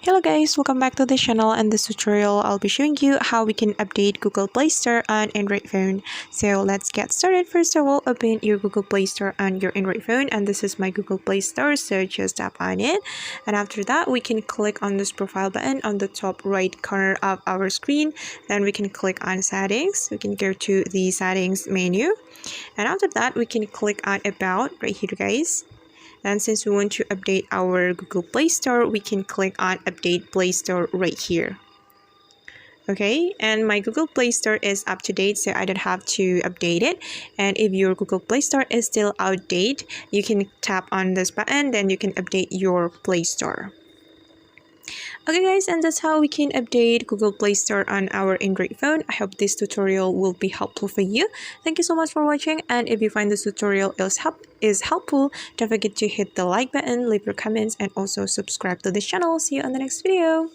Hello guys, welcome back to the channel. In this tutorial I'll be showing you how we can update Google Play Store on Android phone. So let's get started. First of all, open your Google Play Store on your Android phone, and this is my Google Play Store, so just tap on it. And after that, we can click on this profile button on the top right corner of our screen. Then we can click on settings. We can go to the settings menu, and after that we can click on about right here guys. And since we want to update our Google Play Store, we can click on Update Play Store right here. Okay, and my Google Play Store is up to date, so I don't have to update it. And if your Google Play Store is still outdated, you can tap on this button, then you can update your Play Store. Okay guys, and that's how we can update Google Play Store on our Android phone. I hope this tutorial will be helpful for you. Thank you so much for watching, and if you find this tutorial is helpful, don't forget to hit the like button, leave your comments, and also subscribe to this channel. See you on the next video.